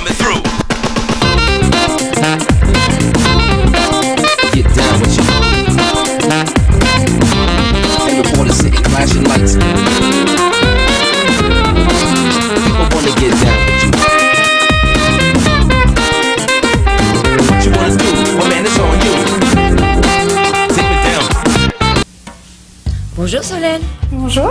coming through. Get down with you. Hey, reporters sitting flashing lights. People wanna get down with you. What you wanna do? My man, it's on you. Take me down. Bonjour Solène. Bonjour.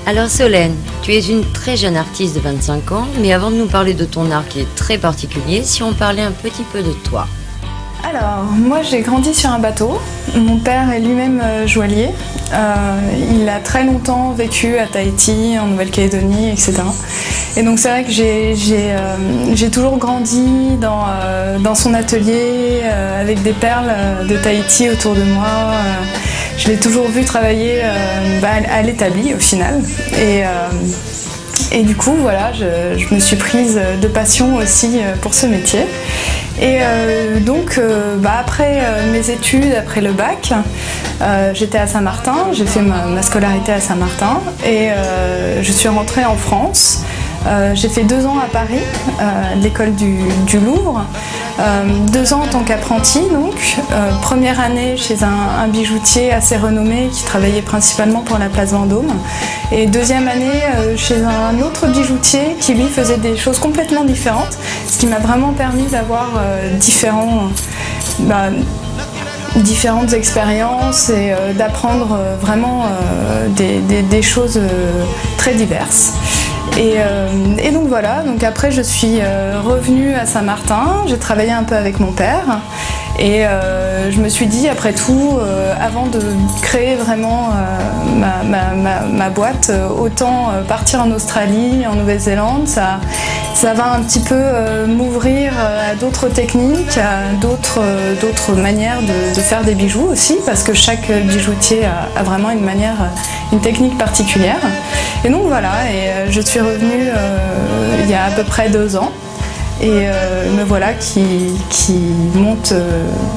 Alors Solène, tu es une très jeune artiste de 25 ans, mais avant de nous parler de ton art qui est très particulier, si on parlait un petit peu de toi. Alors, moi j'ai grandi sur un bateau. Mon père est lui-même joaillier. Il a très longtemps vécu à Tahiti, en Nouvelle-Calédonie, etc. Et donc c'est vrai que j'ai toujours grandi dans son atelier avec des perles de Tahiti autour de moi. Je l'ai toujours vu travailler à l'établi au final. Et du coup, voilà, je me suis prise de passion aussi pour ce métier. Et donc, après mes études, après le bac, j'étais à Saint-Martin, j'ai fait ma scolarité à Saint-Martin et je suis rentrée en France. J'ai fait 2 ans à Paris, à l'école du Louvre, 2 ans en tant qu'apprenti donc, première année chez un bijoutier assez renommé qui travaillait principalement pour la place Vendôme, et deuxième année chez un autre bijoutier qui lui faisait des choses complètement différentes, ce qui m'a vraiment permis d'avoir différentes expériences et d'apprendre vraiment des choses très diverses. Et donc voilà, donc après je suis revenue à Saint-Martin, j'ai travaillé un peu avec mon père et je me suis dit après tout, avant de créer vraiment ma boîte, autant partir en Australie, en Nouvelle-Zélande, ça va un petit peu m'ouvrir à d'autres techniques, à d'autres manières de faire des bijoux aussi, parce que chaque bijoutier a vraiment une technique particulière. Et donc voilà, et je suis revenue il y a à peu près 2 ans. Et me voilà qui monte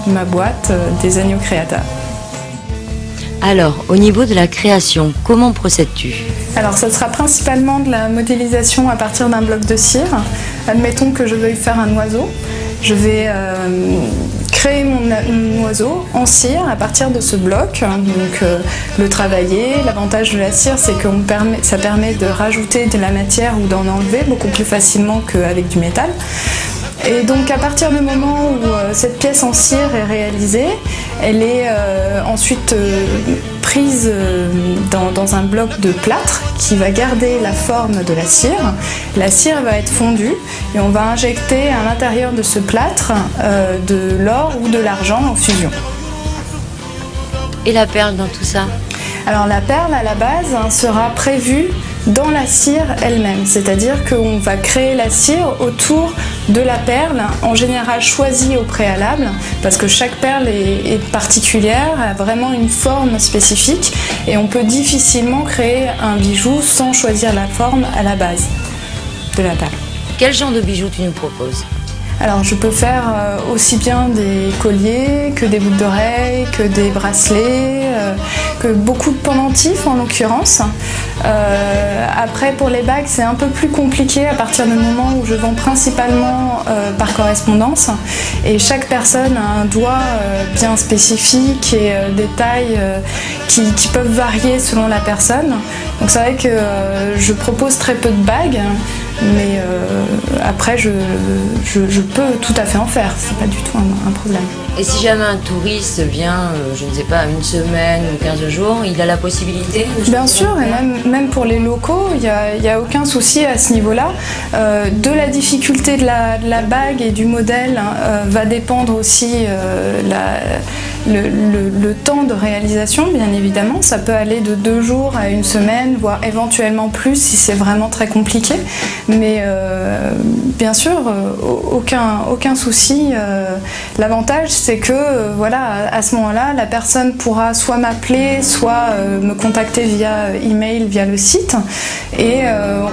ma boîte des Agneaux Creata. Alors, au niveau de la création, comment procèdes-tu? Alors, ça sera principalement de la modélisation à partir d'un bloc de cire. Admettons que je veuille faire un oiseau. Je vais créer mon oiseau en cire à partir de ce bloc, donc le travailler. L'avantage de la cire, c'est que ça permet de rajouter de la matière ou d'en enlever beaucoup plus facilement qu'avec du métal. Et donc à partir du moment où cette pièce en cire est réalisée, elle est ensuite prise dans un bloc de plâtre qui va garder la forme de la cire. La cire va être fondue et on va injecter à l'intérieur de ce plâtre de l'or ou de l'argent en fusion. Et la perle dans tout ça? Alors la perle à la base sera prévue dans la cire elle-même, c'est-à-dire qu'on va créer la cire autour de la perle, en général choisie au préalable, parce que chaque perle est particulière, a vraiment une forme spécifique, et on peut difficilement créer un bijou sans choisir la forme à la base de la perle. Quel genre de bijoux tu nous proposes? Alors je peux faire aussi bien des colliers que des boucles d'oreilles, que des bracelets, que beaucoup de pendentifs en l'occurrence. Après pour les bagues c'est un peu plus compliqué à partir du moment où je vends principalement par correspondance et chaque personne a un doigt bien spécifique et des tailles qui peuvent varier selon la personne. Donc c'est vrai que je propose très peu de bagues. Mais après, je peux tout à fait en faire, c'est pas du tout un problème. Et si jamais un touriste vient, je ne sais pas, 1 semaine ou 15 jours, il a la possibilité de... Bien sûr, et même pour les locaux, il n'y a aucun souci à ce niveau-là. De la difficulté de la bague et du modèle va dépendre aussi le temps de réalisation, bien évidemment. Ça peut aller de 2 jours à 1 semaine, voire éventuellement plus si c'est vraiment très compliqué. Mais bien sûr, aucun souci. L'avantage, c'est que voilà, à ce moment-là, la personne pourra soit m'appeler, soit me contacter via email, via le site. Et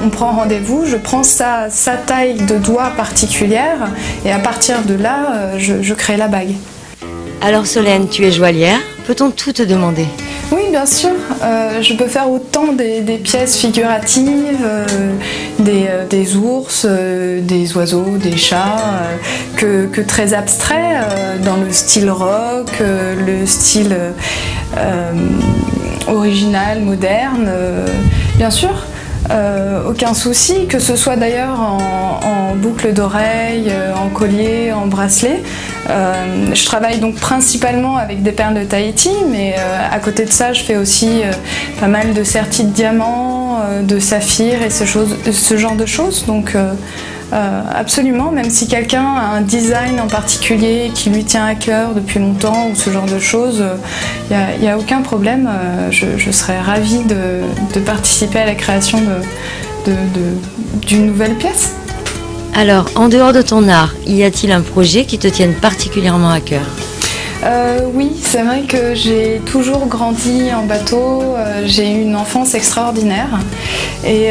on prend rendez-vous, je prends sa taille de doigt particulière et à partir de là, je crée la bague. Alors Solène, tu es joaillière, peut-on tout te demander? Oui, bien sûr. Je peux faire autant des pièces figuratives, des ours, des oiseaux, des chats, que très abstraits, dans le style rock, le style original, moderne, bien sûr. Aucun souci, que ce soit d'ailleurs en boucle d'oreille, en collier, en bracelet. Je travaille donc principalement avec des perles de Tahiti, mais à côté de ça, je fais aussi pas mal de sertis de diamants, de saphirs et ce genre de choses. Donc absolument, même si quelqu'un a un design en particulier qui lui tient à cœur depuis longtemps ou ce genre de choses, il n'y a aucun problème. Je serais ravie de participer à la création d'une nouvelle pièce. Alors, en dehors de ton art, y a-t-il un projet qui te tienne particulièrement à cœur ? Oui, c'est vrai que j'ai toujours grandi en bateau, j'ai eu une enfance extraordinaire et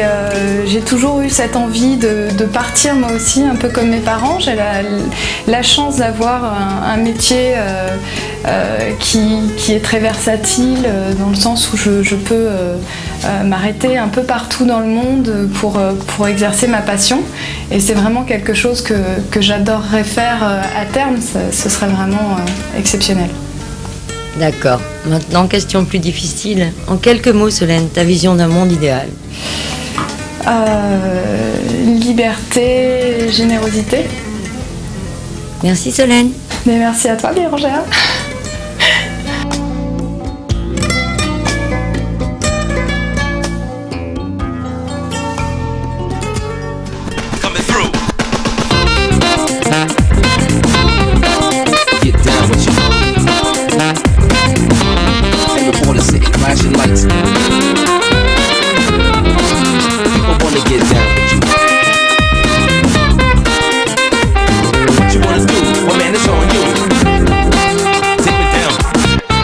j'ai toujours eu cette envie de partir moi aussi, un peu comme mes parents. J'ai la chance d'avoir un métier qui est très versatile, dans le sens où je peux m'arrêter un peu partout dans le monde pour exercer ma passion, et c'est vraiment quelque chose que j'adorerais faire à terme. Ce serait vraiment exceptionnel. D'accord. Maintenant, question plus difficile. En quelques mots, Solène, ta vision d'un monde idéal. Liberté, générosité. Merci Solène. Mais merci à toi, Bérangère.